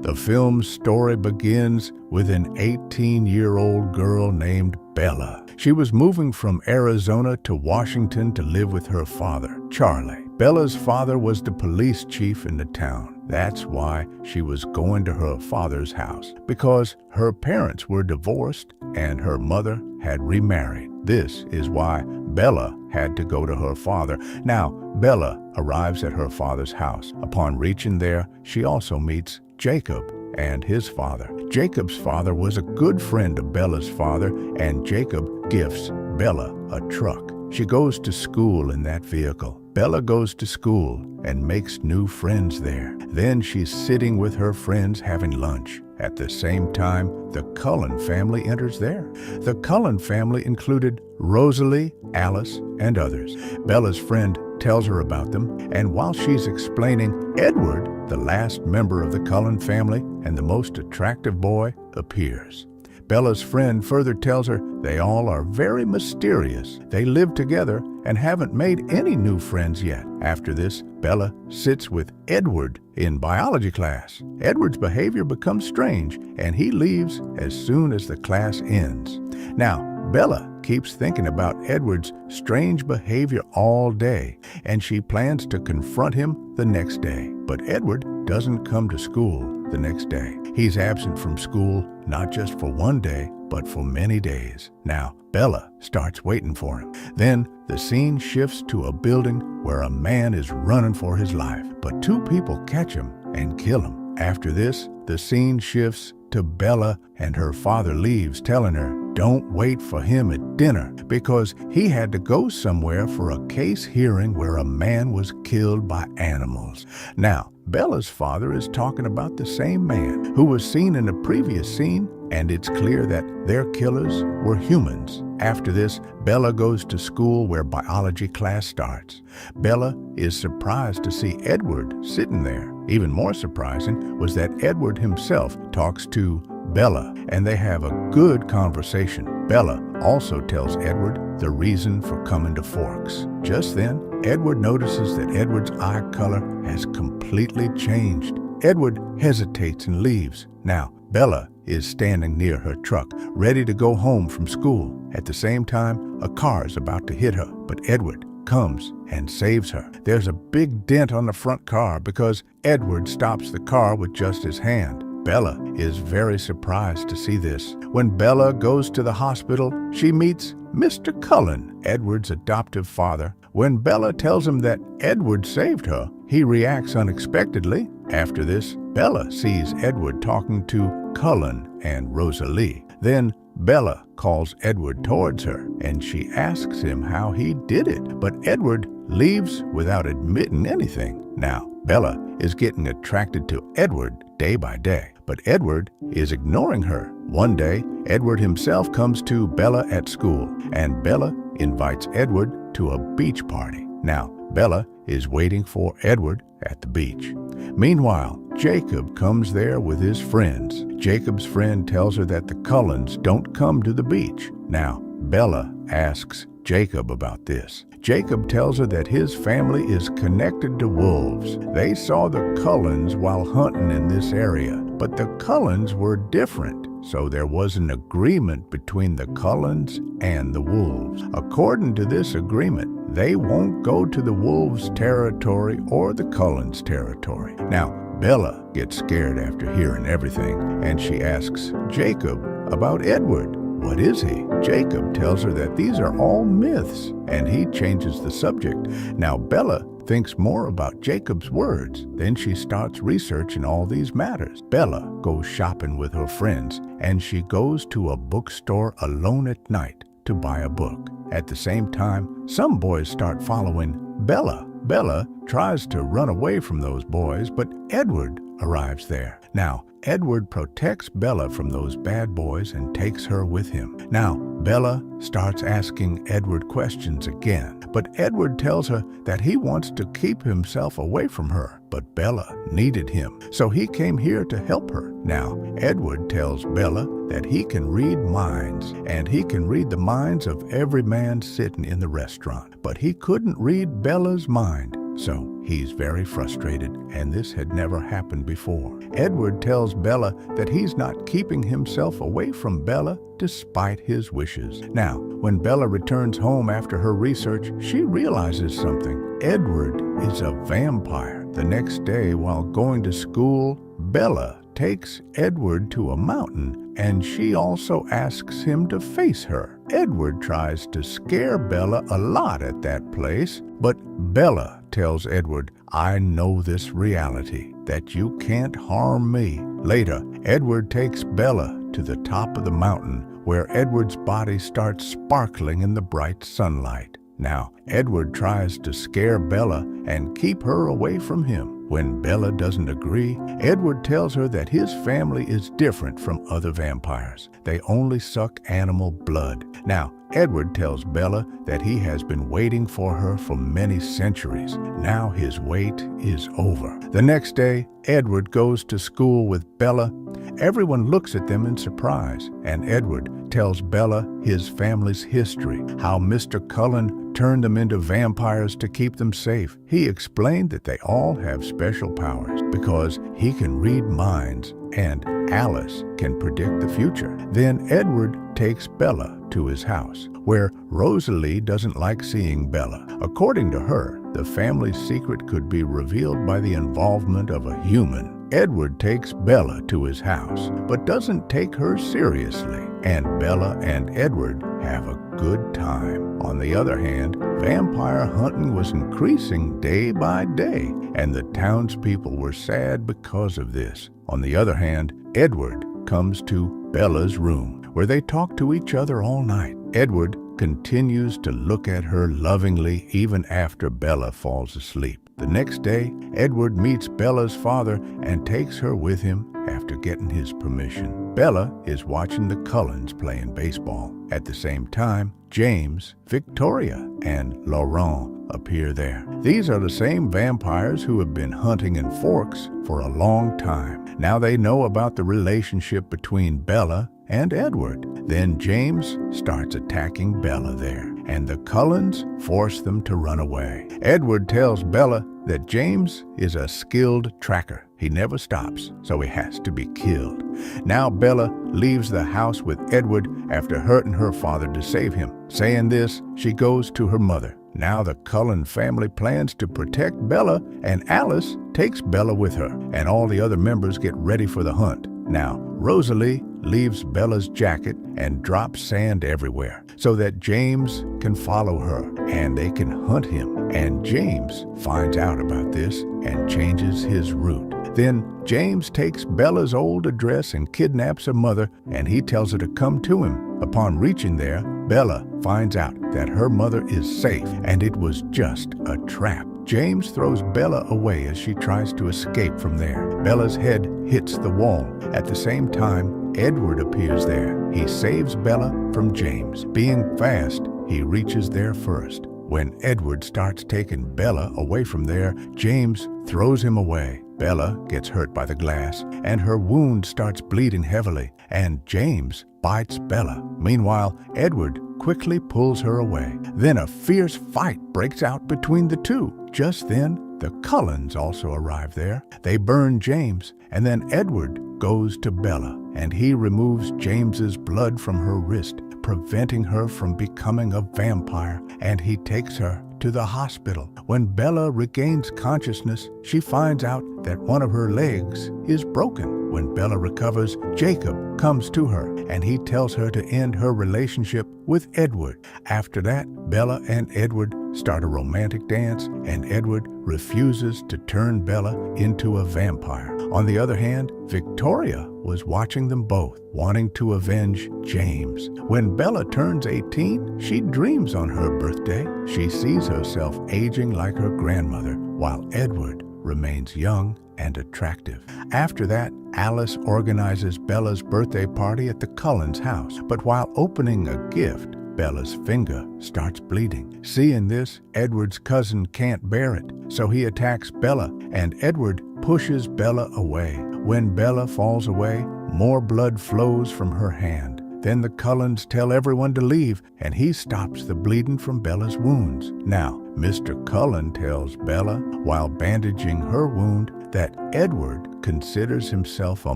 The film's story begins with an 18-year-old girl named Bella. She was moving from Arizona to Washington to live with her father, Charlie. Bella's father was the police chief in the town. That's why she was going to her father's house, because her parents were divorced and her mother had remarried. This is why Bella had to go to her father. Now, Bella arrives at her father's house. Upon reaching there, she also meets Jacob and his father. Jacob's father was a good friend of Bella's father, and Jacob gifts Bella a truck. She goes to school in that vehicle. Bella goes to school and makes new friends there. Then she's sitting with her friends having lunch. At the same time, the Cullen family enters there. The Cullen family included Rosalie, Alice, and others. Bella's friend tells her about them, and while she's explaining, Edward, the last member of the Cullen family and the most attractive boy, appears. Bella's friend further tells her they all are very mysterious. They live together and haven't made any new friends yet. After this, Bella sits with Edward in biology class. Edward's behavior becomes strange, and he leaves as soon as the class ends. Now, Bella keeps thinking about Edward's strange behavior all day, and she plans to confront him the next day. But Edward doesn't come to school the next day. He's absent from school not just for one day, but for many days. Now, Bella starts waiting for him. Then the scene shifts to a building where a man is running for his life, but two people catch him and kill him. After this, the scene shifts to Bella, and her father leaves, telling her, don't wait for him at dinner, because he had to go somewhere for a case hearing where a man was killed by animals. Now, Bella's father is talking about the same man who was seen in the previous scene, and it's clear that their killers were humans. After this, Bella goes to school where biology class starts. Bella is surprised to see Edward sitting there. Even more surprising was that Edward himself talks to Bella, and they have a good conversation. Bella also tells Edward the reason for coming to Forks. Just then, Edward notices that Edward's eye color has completely changed. Edward hesitates and leaves. Now, Bella is standing near her truck, ready to go home from school. At the same time, a car is about to hit her, but Edward comes and saves her. There's a big dent on the front car because Edward stops the car with just his hand. Bella is very surprised to see this. When Bella goes to the hospital, she meets Mr. Cullen, Edward's adoptive father. When Bella tells him that Edward saved her, he reacts unexpectedly. After this, Bella sees Edward talking to Cullen and Rosalie. Then Bella calls Edward towards her, and she asks him how he did it. But Edward leaves without admitting anything. Now, Bella is getting attracted to Edward day by day, but Edward is ignoring her. One day, Edward himself comes to Bella at school, and Bella invites Edward to a beach party. Now, Bella is waiting for Edward at the beach. Meanwhile, Jacob comes there with his friends. Jacob's friend tells her that the Cullens don't come to the beach. Now, Bella asks Jacob about this. Jacob tells her that his family is connected to wolves. They saw the Cullens while hunting in this area, but the Cullens were different, so there was an agreement between the Cullens and the wolves. According to this agreement, they won't go to the wolves' territory or the Cullens' territory. Now, Bella gets scared after hearing everything, and she asks Jacob about Edward. What is he? Jacob tells her that these are all myths, and he changes the subject. Now, Bella thinks more about Jacob's words. Then she starts researching all these matters. Bella goes shopping with her friends, and she goes to a bookstore alone at night to buy a book. At the same time, some boys start following Bella. Bella tries to run away from those boys, but Edward arrives there. Now, Edward protects Bella from those bad boys and takes her with him. Now, Bella starts asking Edward questions again, but Edward tells her that he wants to keep himself away from her. But Bella needed him, so he came here to help her. Now, Edward tells Bella that he can read minds, and he can read the minds of every man sitting in the restaurant. But he couldn't read Bella's mind. So he's very frustrated, and this had never happened before. Edward tells Bella that he's not keeping himself away from Bella despite his wishes. Now, when Bella returns home after her research, she realizes something. Edward is a vampire. The next day, while going to school, Bella takes Edward to a mountain, and she also asks him to face her. Edward tries to scare Bella a lot at that place, but Bella tells Edward, "I know this reality, that you can't harm me." Later, Edward takes Bella to the top of the mountain, where Edward's body starts sparkling in the bright sunlight. Now, Edward tries to scare Bella and keep her away from him. When Bella doesn't agree, Edward tells her that his family is different from other vampires. They only suck animal blood. Now, Edward tells Bella that he has been waiting for her for many centuries. Now his wait is over. The next day, Edward goes to school with Bella. Everyone looks at them in surprise, and Edward tells Bella his family's history, how Mr. Cullen turned them into vampires to keep them safe. He explained that they all have special powers because he can read minds and Alice can predict the future. Then Edward takes Bella to his house, where Rosalie doesn't like seeing Bella. According to her, the family's secret could be revealed by the involvement of a human. Edward takes Bella to his house, but doesn't take her seriously, and Bella and Edward have a good time. On the other hand, vampire hunting was increasing day by day, and the townspeople were sad because of this. On the other hand, Edward comes to Bella's room, where they talk to each other all night. Edward continues to look at her lovingly even after Bella falls asleep. The next day, Edward meets Bella's father and takes her with him after getting his permission. Bella is watching the Cullens playing baseball. At the same time, James, Victoria, and Laurent appear there. These are the same vampires who have been hunting in Forks for a long time. Now they know about the relationship between Bella and Edward. Then James starts attacking Bella there, and the Cullens force them to run away. Edward tells Bella that James is a skilled tracker. He never stops, so he has to be killed. Now Bella leaves the house with Edward after hurting her father to save him. Saying this, she goes to her mother. Now the Cullen family plans to protect Bella, and Alice takes Bella with her, and all the other members get ready for the hunt. Now, Rosalie leaves Bella's jacket and drops sand everywhere so that James can follow her and they can hunt him. And James finds out about this and changes his route. Then James takes Bella's old address and kidnaps her mother, and he tells her to come to him. Upon reaching there, Bella finds out that her mother is safe and it was just a trap. James throws Bella away as she tries to escape from there. Bella's head hits the wall. At the same time, Edward appears there. He saves Bella from James. Being fast, he reaches there first. When Edward starts taking Bella away from there, James throws him away. Bella gets hurt by the glass, and her wound starts bleeding heavily, and James bites Bella. Meanwhile, Edward quickly pulls her away. Then a fierce fight breaks out between the two. Just then, the Cullens also arrive there. They burn James, and then Edward goes to Bella, and he removes James's blood from her wrist, preventing her from becoming a vampire, and he takes her to the hospital. When Bella regains consciousness, she finds out that one of her legs is broken. When Bella recovers, Jacob comes to her, and he tells her to end her relationship with Edward. After that, Bella and Edward start a romantic dance, and Edward refuses to turn Bella into a vampire. On the other hand, Victoria was watching them both, wanting to avenge James. When Bella turns 18, she dreams on her birthday. She sees herself aging like her grandmother, while Edward remains young and attractive. After that, Alice organizes Bella's birthday party at the Cullens' house, but while opening a gift, Bella's finger starts bleeding. Seeing this, Edward's cousin can't bear it, so he attacks Bella, and Edward pushes Bella away. When Bella falls away, more blood flows from her hand. Then the Cullens tell everyone to leave, and he stops the bleeding from Bella's wounds. Now, Mr. Cullen tells Bella, while bandaging her wound, that Edward considers himself a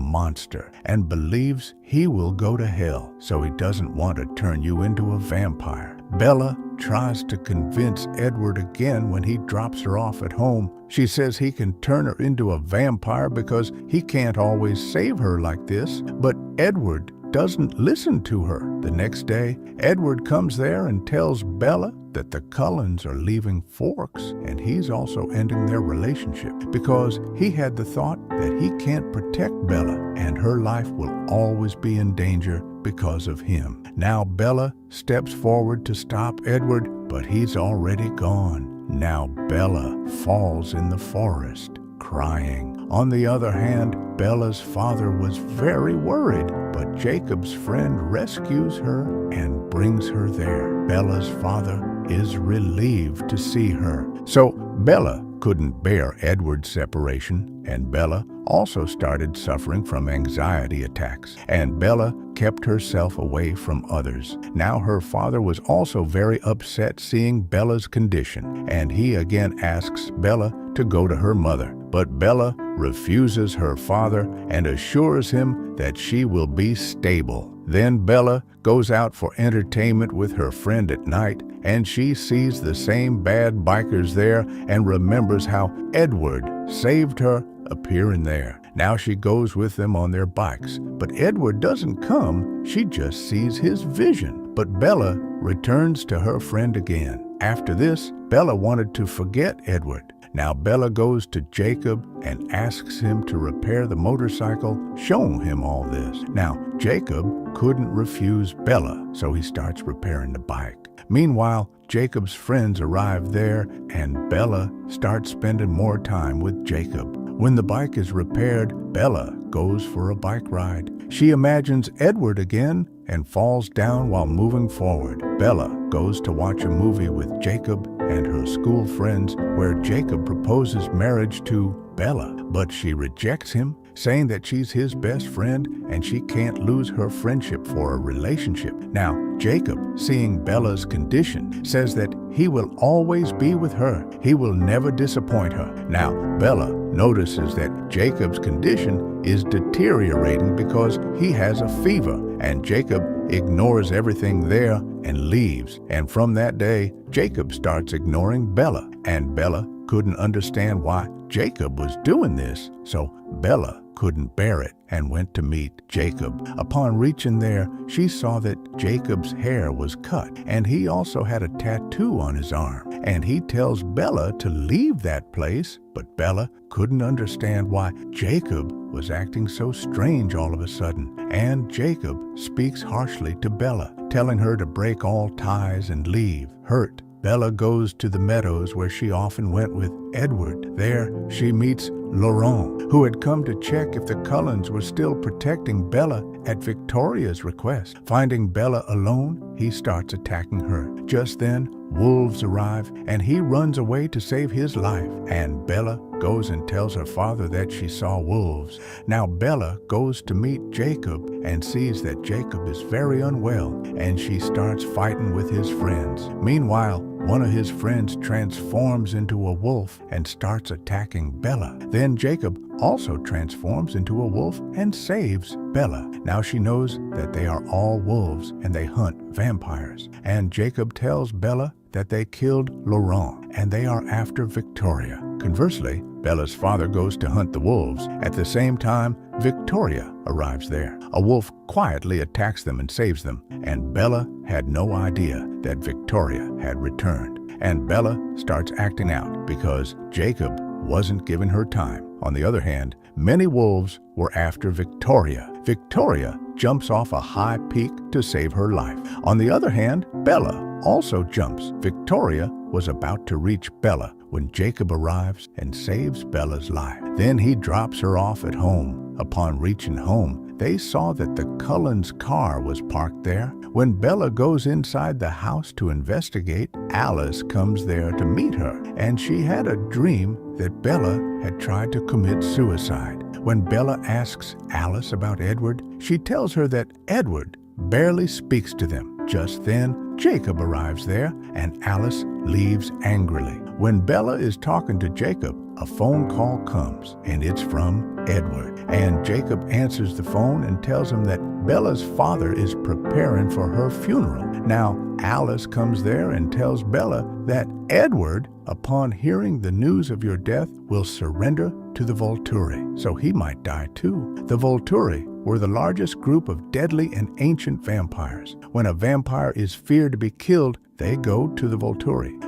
monster and believes he will go to hell, so he doesn't want to turn you into a vampire. Bella tries to convince Edward again when he drops her off at home. She says he can turn her into a vampire because he can't always save her like this, but Edward doesn't listen to her. The next day, Edward comes there and tells Bella that the Cullens are leaving Forks and he's also ending their relationship because he had the thought that he can't protect Bella and her life will always be in danger because of him. Now Bella steps forward to stop Edward, but he's already gone. Now Bella falls in the forest, crying. On the other hand, Bella's father was very worried, but Jacob's friend rescues her and brings her there. Bella's father is relieved to see her. So Bella couldn't bear Edward's separation, and Bella also started suffering from anxiety attacks, and Bella kept herself away from others. Now her father was also very upset seeing Bella's condition, and he again asks Bella to go to her mother. But Bella refuses her father and assures him that she will be stable. Then Bella goes out for entertainment with her friend at night, and she sees the same bad bikers there and remembers how Edward saved her appearing there. Now she goes with them on their bikes, but Edward doesn't come. She just sees his vision. But Bella returns to her friend again. After this, Bella wanted to forget Edward. Now Bella goes to Jacob and asks him to repair the motorcycle, showing him all this. Now Jacob couldn't refuse Bella, so he starts repairing the bike. Meanwhile, Jacob's friends arrive there and Bella starts spending more time with Jacob. When the bike is repaired, Bella goes for a bike ride. She imagines Edward again and falls down while moving forward. Bella goes to watch a movie with Jacob and her school friends where Jacob proposes marriage to Bella, but she rejects him, saying that she's his best friend and she can't lose her friendship for a relationship. Now, Jacob, seeing Bella's condition, says that he will always be with her. He will never disappoint her. Now, Bella notices that Jacob's condition is deteriorating because he has a fever, and Jacob ignores everything there and leaves. And from that day, Jacob starts ignoring Bella, and Bella couldn't understand why Jacob was doing this, so Bella couldn't bear it and went to meet Jacob. Upon reaching there, she saw that Jacob's hair was cut, and he also had a tattoo on his arm. And he tells Bella to leave that place, but Bella couldn't understand why Jacob was acting so strange all of a sudden. And Jacob speaks harshly to Bella, telling her to break all ties and leave. Hurt, Bella goes to the meadows where she often went with Edward. There, she meets Laurent, who had come to check if the Cullens were still protecting Bella at Victoria's request. Finding Bella alone, he starts attacking her. Just then, wolves arrive, and he runs away to save his life. And Bella goes and tells her father that she saw wolves. Now Bella goes to meet Jacob and sees that Jacob is very unwell, and she starts fighting with his friends. Meanwhile, one of his friends transforms into a wolf and starts attacking Bella. Then Jacob also transforms into a wolf and saves Bella. Now she knows that they are all wolves and they hunt vampires. And Jacob tells Bella that they killed Laurent and they are after Victoria. Conversely, Bella's father goes to hunt the wolves. At the same time, Victoria arrives there. A wolf quietly attacks them and saves them, and Bella had no idea that Victoria had returned. And Bella starts acting out because Jacob wasn't giving her time. On the other hand, many wolves were after Victoria. Victoria jumps off a high peak to save her life. On the other hand, Bella also jumps. Victoria was about to reach Bella when Jacob arrives and saves Bella's life. Then he drops her off at home. Upon reaching home, they saw that the Cullens' car was parked there. When Bella goes inside the house to investigate, Alice comes there to meet her, and she had a dream that Bella had tried to commit suicide. When Bella asks Alice about Edward, she tells her that Edward barely speaks to them. Just then, Jacob arrives there, and Alice leaves angrily. When Bella is talking to Jacob, a phone call comes, and it's from Edward. And Jacob answers the phone and tells him that Bella's father is preparing for her funeral. Now, Alice comes there and tells Bella that Edward, upon hearing the news of your death, will surrender to the Volturi, so he might die too. The Volturi were the largest group of deadly and ancient vampires. When a vampire is feared to be killed, they go to the Volturi.